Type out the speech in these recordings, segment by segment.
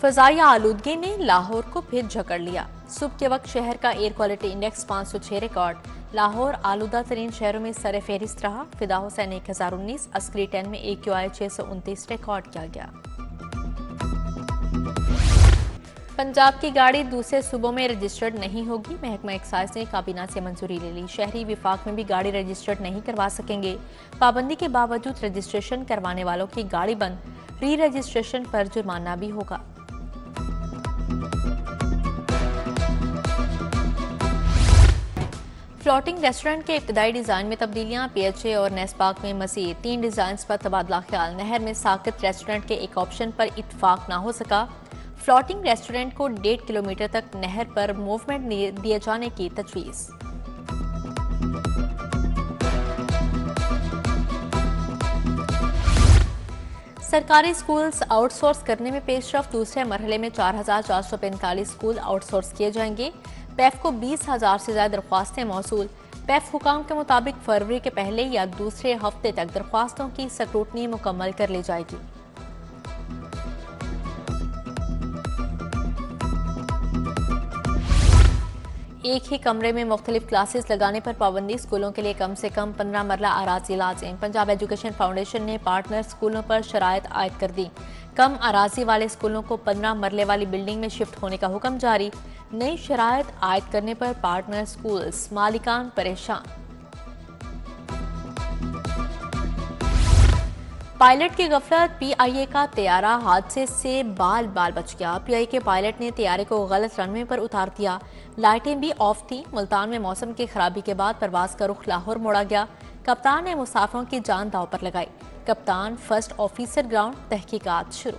फ़ज़ाई आलूदगी ने लाहौर को फिर जकड़ लिया। सुबह के वक्त शहर का air quality index 506 record. Lahore आलूदा तरीन शहरों में सर फहरिस्त रहा। फिदा हुसैन 1019, अस्करी 10 में AQI 629 रिकॉर्ड किया गया। पंजाब की गाड़ी दूसरे सूबों में रजिस्टर्ड नहीं होगी। महकमा एक्साइज ने काबीना से मंजूरी ले ली। शहरी विफाक में भी गाड़ी रजिस्टर्ड नहीं करवा सकेंगे। पाबंदी के बावजूद रजिस्ट्रेशन करवाने वालों की गाड़ी बंद, री रजिस्ट्रेशन पर जुर्माना भी होगा। फ्लोटिंग रेस्टोरेंट के इब्तदाई डिजाइन में तब्दीलियां, PHA और नेस्पाक में मजीद 3 डिजाइन पर तबादला ख्याल। नहर में साकित रेस्टोरेंट के एक ऑप्शन पर इत्तफाक ना हो सका। फ्लोटिंग रेस्टोरेंट को 1.5 किलोमीटर तक नहर पर मूवमेंट दिए जाने की तजवीज़। सरकारी स्कूल्स आउटसोर्स करने में पेशरफ। दूसरे मरहले में 4,445 स्कूल आउटसोर्स किए जाएंगे। पैफ को 20,000 से ज्यादा दरख्वास्तें मौसूल। पैफ हुकाम के मुताबिक फरवरी के पहले या दूसरे हफ्ते तक दरख्वास्तों की स्क्रूटनी मुकम्मल कर ली जाएगी। एक ही कमरे में मुख्तलिफ क्लासेस लगाने पर पाबंदी। स्कूलों के लिए कम से कम 15 मरला अराजी लाजिम। पंजाब एजुकेशन फाउंडेशन ने पार्टनर स्कूलों पर शराइत आयद कर दी। कम अराजी वाले स्कूलों को 15 मरले वाली बिल्डिंग में शिफ्ट होने का हुक्म जारी। नई शराइत आयद करने पर पार्टनर स्कूल्स मालिकान परेशान। पायलट की गफलत, PIA का तैयारा हादसे से बाल बाल बच गया। PIA के पायलट ने तैयारे को गलत रनवे पर उतार दिया। लाइटें भी ऑफ थी। मुल्तान में मौसम की खराबी के बाद परवाज का रुख लाहौर मोड़ा गया। कप्तान ने मुसाफिरों की जान दांव पर लगाई। कप्तान फर्स्ट ऑफिसर ग्राउंड, तहकीकात शुरू।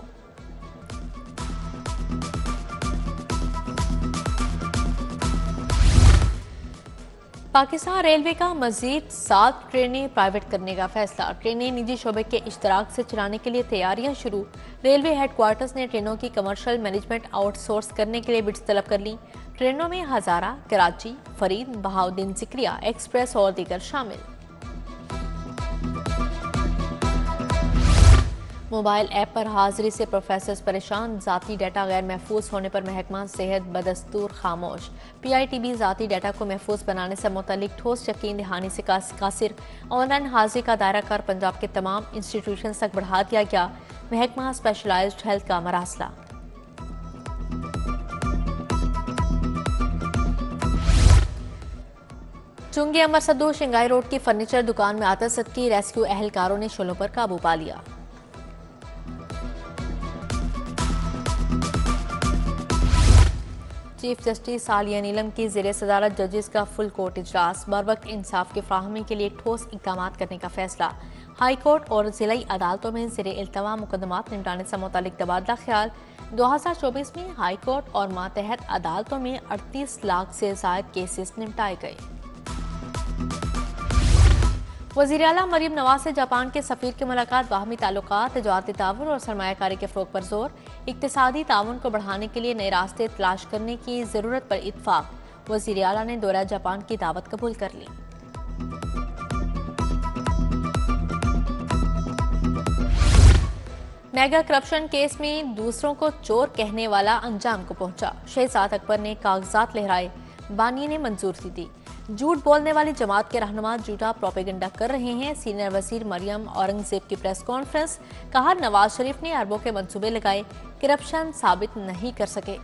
पाकिस्तान रेलवे का मजीद 7 ट्रेनें प्राइवेट करने का फैसला। ट्रेनें निजी शोबे के इश्तराक से चलाने के लिए तैयारियां शुरू। रेलवे हेडक्वार्टर्स ने ट्रेनों की कमर्शियल मैनेजमेंट आउटसोर्स करने के लिए बिड्स तलब कर ली। ट्रेनों में हजारा, कराची, फरीद, बहाउद्दीन जिक्रिया एक्सप्रेस और दीगर शामिल। मोबाइल ऐप पर हाजिरी से प्रोफेसर्स परेशान। जाती डाटा गैर महफूज होने पर महकमा सेहत बदस्तूर खामोश। PITB जाती डाटा को महफूज बनाने से मुतल्लिक ठोस यकीन दहानी से कासिर। ऑनलाइन हाजिरी का दायरा कार पंजाब के तमाम इंस्टीट्यूशन तक बढ़ा दिया गया। महकमा स्पेशलाइज्ड हेल्थ का मरासला। चुंगी अमर सद्दू शिंगाई रोड की फर्नीचर दुकान में आतशबाजी की। रेस्क्यू एहलकारों ने शोलों पर काबू पा लिया। चीफ जस्टिस आलिया नीलम की ज़ेरे सदारत जजेस का फुल कोर्ट इजलास। बर वक्त इंसाफ की फ्राहमी के लिए ठोस इक़दाम करने का फैसला। हाई कोर्ट और ज़िलाई अदालतों में ज़ेरे इल्तवा मुकदमात निपटाने से मुतालिक तबादला ख्याल। 2024 में हाई कोर्ट और मातहत अदालतों में 38 लाख से ज़ायद केसेस निपटाए गए। वज़ीर आला मरियम नवाज से जापान के सफ़ीर की मुलाकात। बाहमी ताल्लुकात, तजारती ताउन और सरमायाकारी के फ़रोग़ पर जोर। इक़्तिसादी ताउन को बढ़ाने के लिए नए रास्ते तलाश करने की ज़रूरत पर इत्तफ़ाक़। वज़ीर आला ने दौरा जापान की दावत कबूल कर ली। मेगा करप्शन केस में दूसरों को चोर कहने वाला अंजाम को पहुंचा। शहजाद अकबर ने कागजात लहराए। बानी ने मंजूरी दी। झूठ बोलने वाली जमात के रहनुमा झूठा प्रोपेगेंडा कर रहे हैं। सीनियर वजीर मरियम औरंगजेब की प्रेस कॉन्फ्रेंस। कहा, नवाज शरीफ ने अरबों के मंसूबे लगाए, करप्शन साबित नहीं कर सके।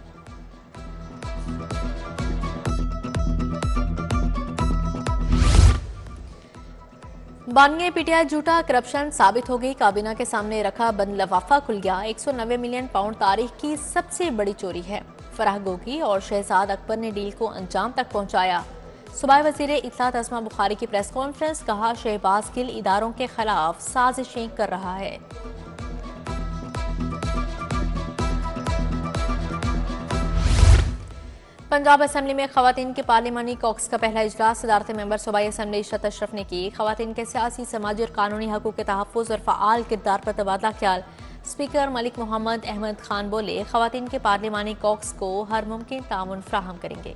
बानिया PTI झूठा, करप्शन साबित हो गई। काबीना के सामने रखा बंद लफाफा खुल गया। 190 मिलियन पाउंड तारीख की सबसे बड़ी चोरी है। फराह गोगी और शहजाद अकबर ने डील को अंजाम तक पहुंचाया। सूबाई वजीर इत्तलात अस्मा बुखारी की प्रेस कॉन्फ्रेंस। कहा, शहबाज गिल इदारों के खिलाफ साजिशें कर रहा है। पंजाब असेंबली में खवातीन के पार्लिमानी कॉक्स का पहला इजलास। सदारती मेंबर सूबाई असेंबली इशरत अशरफ ने की। खवातीन के सियासी, समाजी और कानूनी हकूक़ के तहफ़्फ़ुज़ और फ़आल किरदार पर तबादला ख्याल। स्पीकर मलिक मोहम्मद अहमद खान बोले, खवातीन के पार्लिमानी कॉक्स को हर मुमकिन ताउन फ्राहम करेंगे।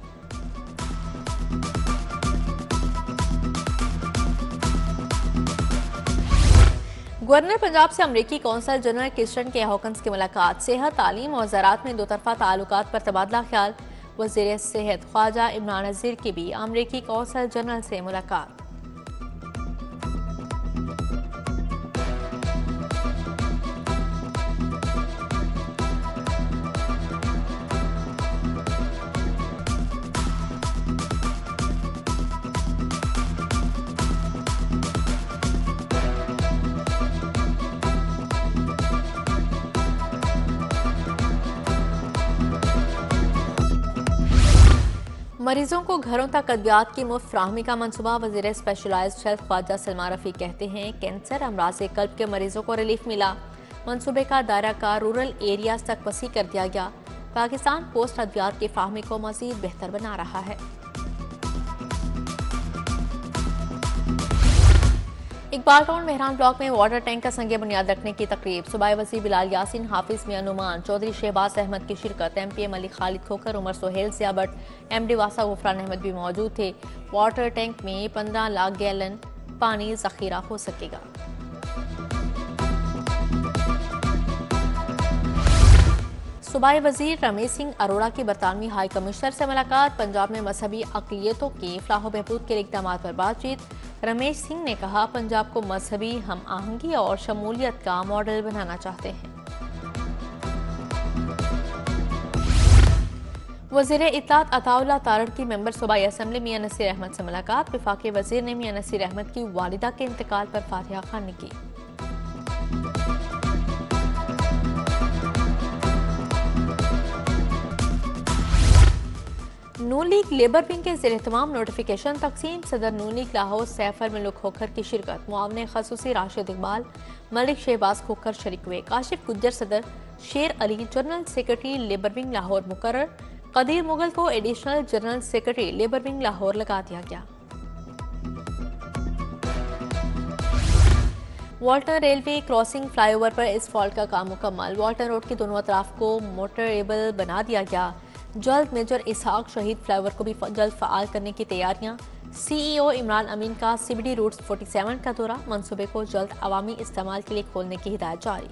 गवर्नर पंजाब से अमरीकी कौंसल जनरल क्रिस्टियन के हॉकन्स की मुलाकात। सेहत, तालीम और ज़राअत में दोतरफा ताल्लुकात पर तबादला ख्याल। वज़ीर सेहत ख्वाजा इमरान नज़ीर की भी अमरीकी कौंसल जनरल से मुलाकात। मरीजों को घरों तक अद्वियात की मुफ्त फ्राहमी का मनसूबा। वज़ीर स्पेशलाइज्ड हेल्थ ख्वाजा सलमा रफ़ी कहते हैं, कैंसर, अमराज़ कल्ब के मरीजों को रिलीफ मिला। मनसूबे का दायरा का रूरल एरियाज तक वसी कर दिया गया। पाकिस्तान पोस्ट अद्वियात की फ्राहमी को मज़ीद बेहतर बना रहा है। इकबाल टाउन मेहरान ब्लॉक में वाटर टैंक का संग बुनियाद रखने की तकरीब। सूबाई वज़ीर बिलाल यासीन, हाफिज मियां नुमान, चौधरी शहबाज अहमद की शिरकत। MPM अली खालिद खोकर, उमर सोहेल ज़ियाबट, MD वासा गुफरान अहमद भी मौजूद थे। वाटर टैंक में 15 लाख गैलन पानी जखीरा हो सकेगा। सूबाई वज़ीर रमेश सिंह अरोड़ा की बरतानवी हाई कमिश्नर से मुलाकात। पंजाब में मजहबी अक़लियतों की फलाह व बहबूद के इक़दाम पर बातचीत। रमेश सिंह ने कहा, पंजाब को मजहबी हम आहंगी और शमूलियत का मॉडल बनाना चाहते हैं। वज़ीर इत्तलात अताउल्लाह तारड़ की मेंबर सूबाई असम्बली मियां नसीर अहमद से मुलाकात। वफाकी वज़ीर ने मियां नसीर अहमद की वालिदा के इंतकाल पर फातिहा ख़्वानी की। नून लीग लेबर विंग के ज़ेर-ए-तमाम नोटिफिकेशन तकसीम। सदर नून लीग लाहौर सैफर मलुक खोखर की शिरकत। मुआवने खसूसी राशिद इकबाल, मलिक शहबाज खोखर शरीक हुए। काशिफ गुज्जर सदर, शेर Ali general secretary labour wing Lahore मुकर्रर। कदीर मुगल को additional general secretary labour wing Lahore लगा दिया गया। वाल्टन रेलवे क्रॉसिंग फ्लाईओवर पर इस्फॉल्ट का काम मुकम्मल। वाल्टन रोड के दोनों अतराफ को मोटरेबल बना दिया गया। जल्द मेजर इसहाक शहीद फ्लाईओवर को भी जल्द फ़ाल करने की तैयारियां। CEO इमरान अमीन का CBD रूट्स 47 का दौरा। मंसूबे को जल्द अवामी इस्तेमाल के लिए खोलने की हिदायत जारी।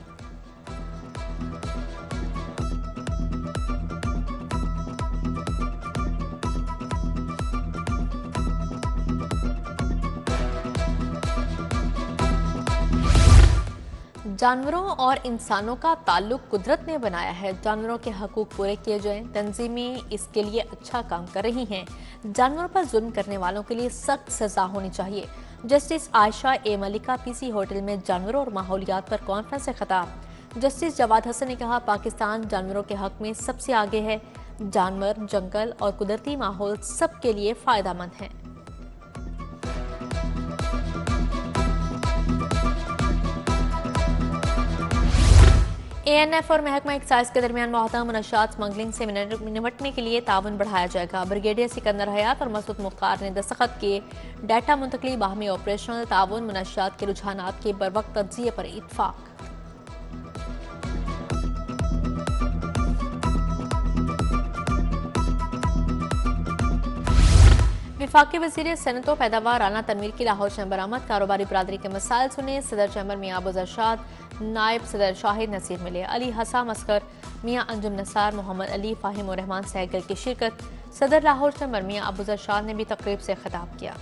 जानवरों और इंसानों का ताल्लुक कुदरत ने बनाया है। जानवरों के हकूक पूरे किए जाएं। तंजीमें इसके लिए अच्छा काम कर रही हैं। जानवरों पर जुल्म करने वालों के लिए सख्त सजा होनी चाहिए। जस्टिस आयशा ए मलिका PC होटल में जानवरों और माहौलियात पर कॉन्फ्रेंस से खिताब। जस्टिस जवाद हसन ने कहा, पाकिस्तान जानवरों के हक में सबसे आगे है। जानवर, जंगल और कुदरती माहौल सबके लिए फ़ायदेमंद हैं। ANF और महकमा एक्साइज के दरमियान मुआहदा मुनशात स्मगलिंग से निपटने के लिए ताउन बढ़ाया जाएगा। ब्रिगेडियर सिकंदर हयात और मसूद मुख्तार ने दस्तखत किए। डाटा मुंतकली, बाहमी ऑपरेशनल ताउन, मुनशात के रुझानात के बरवक्त तज्जिये पर इत्फाक। वफाकी वज़ीर सनत व पैदावार राना तनवीर की लाहौर चैम्बर आमद। कारोबारी बरादरी के मसाइल सुने। सदर चैम्बर मियां अबू अरशाद, नायब सदर शाहिद नसीर मिले। अली हसन असगर, मियां अंजुम नसार, मोहम्मद अली, फाहिम और रहमान सहगल की शिरकत। सदर लाहौर चैम्बर मियां अबू अरशाद ने भी तकरीब से खिताब किया।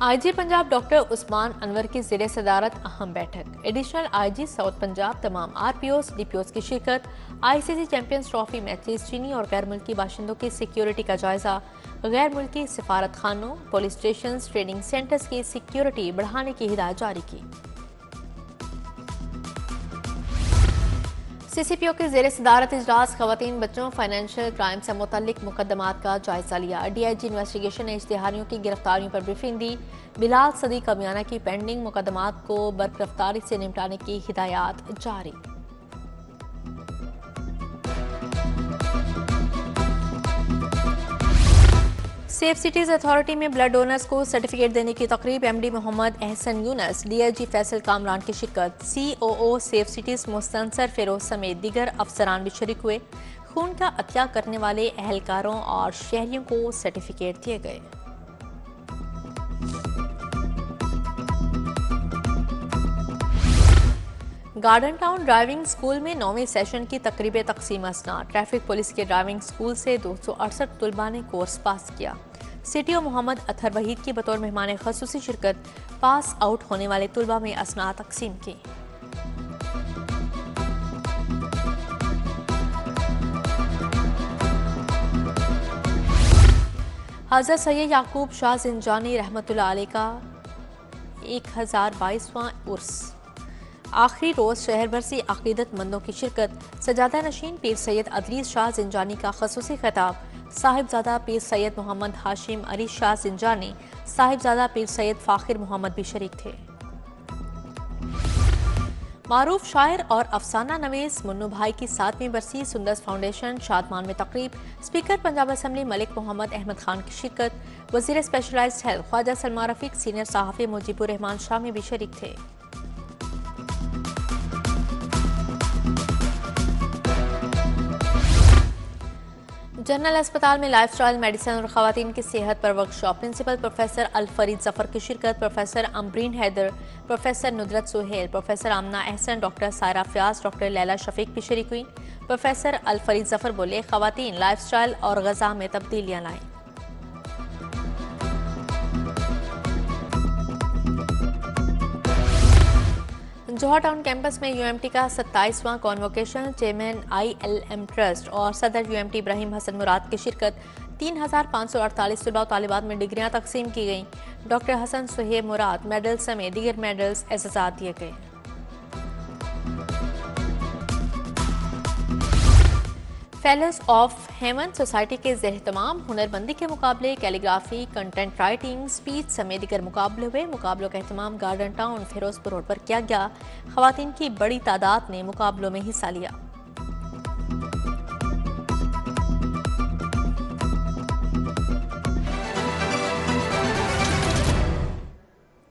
IG पंजाब डॉक्टर उस्मान अनवर की ज़ेरे सदारत अहम बैठक। एडिशनल IG साउथ पंजाब, तमाम RPOs, DPOs की शिरकत। ICC चैंपियंस ट्रॉफी मैचेस, चीनी और गैर मुल्की बाशिंदों की सिक्योरिटी का जायजा। गैर मुल्की सिफारत खानों, पुलिस स्टेशन, ट्रेनिंग सेंटर्स की सिक्योरिटी बढ़ाने की हिदायत जारी की। CCPO के ज़ेरे सदारत इजलास ख़वातीन, बच्चों, फाइनेंशियल क्राइम से मुतल्लिक मुकदमात का जायजा लिया। DIG इन्वेस्टिगेशन ने इश्तिहारियों की गिरफ्तारियों पर ब्रीफिंग दी। बिलाल सदी कमियाना की पेंडिंग मुकदमात को बरगिरफ्तारी से निपटाने की हिदायत जारी। सेफ सिटीज अथॉरिटी में ब्लड डोनर्स को सर्टिफिकेट देने की तकरीब। MD मोहम्मद एहसन यूनस, DIG फैसल कामरान की शिरकत। COO safe cities Mustansar Feroz समेत दीगर अफसरान भी शरीक हुए। खून का अतिया करने वाले एहलकारों और शहरियों को सर्टिफिकेट दिए गए। गार्डन टाउन ड्राइविंग स्कूल में 9वें सेशन की तकरीब तकसीम असनाद। ट्रैफिक पुलिस के ड्राइविंग स्कूल से 268 तलबा ने कोर्स पास किया। CTO मोहम्मद अतहर वहीद की बतौर मेहमान खसूसी शिरकत पास आउट होने वाले तलबा में असनाद तकसीम की। हज़रत सैयद याकूब शाह ज़िंजानी रहमतुल्लाह अलैह का 1022वां उर्स। आखिरी रोज़ शहर भर से अकीदतमंदों की शिरकत। सजादा नशीन पीर सैयद अदरीस शाह ज़िंजानी का खसूसी खिताब। साहिबजादा पीर सैयद मोहम्मद हाशिम अली शाह ज़िंजानी, साहिबजादा पीर सैयद फ़ाखिर मोहम्मद भी शरीक थे। मारूफ शायर और अफसाना नवीस मुन्नू भाई की 7वीं बरसी सुंदस फाउंडेशन शादमान में तकरीब। स्पीकर पंजाब असम्बली मलिक मोहम्मद अहमद खान की शिरकत। वज़ीर specialized health Khawaja Salma Rafiq, senior सहाफ़ी मुजीबुर रहमान शामी भी शरीक थे। जनरल अस्पताल में लाइफ स्टाइल मेडिसिन और ख़वातीन की सेहत पर वर्कशॉप। प्रिंसिपल प्रोफेसर अल-फरीद ज़फ़र की शिरकत। Professor Ambreen Haider, professor नुदरत Suhail, professor आमना एहसन, डॉक्टर सायरा फयाज, डॉक्टर लैला शफीक भी शरीक हुई। प्रोफेसर अल-फरीद ज़फ़र बोले, ख़वातीन लाइफ स्टाइल और ग़ज़ा में तब्दीलियाँ लाएँ। जोहर टाउन कैंपस में UMT का 27वां कॉन्वोकेशन। चेयरमैन ILM ट्रस्ट और सदर UMT इब्राहिम हसन मुराद की शिरकत। 3548 तलबा और तालिबात में डिग्रियां तकसीम की गईं। डॉक्टर हसन सुहेब मुराद मेडल समेत दीगर मेडल्स एजाज़ात दिए गए। फेलोज ऑफ हेमन सोसाइटी के ज़ेर-ए-तमाम हुनरमंदी के मुकाबले, कैलीग्राफी, कंटेंट राइटिंग, स्पीच समेत दीगर मुकाबले हुए। मुकाबलों का एहतमाम गार्डन टाउन फिरोजपुर रोड पर किया गया। ख़वातीन की बड़ी तादाद ने मुकाबलों में हिस्सा लिया।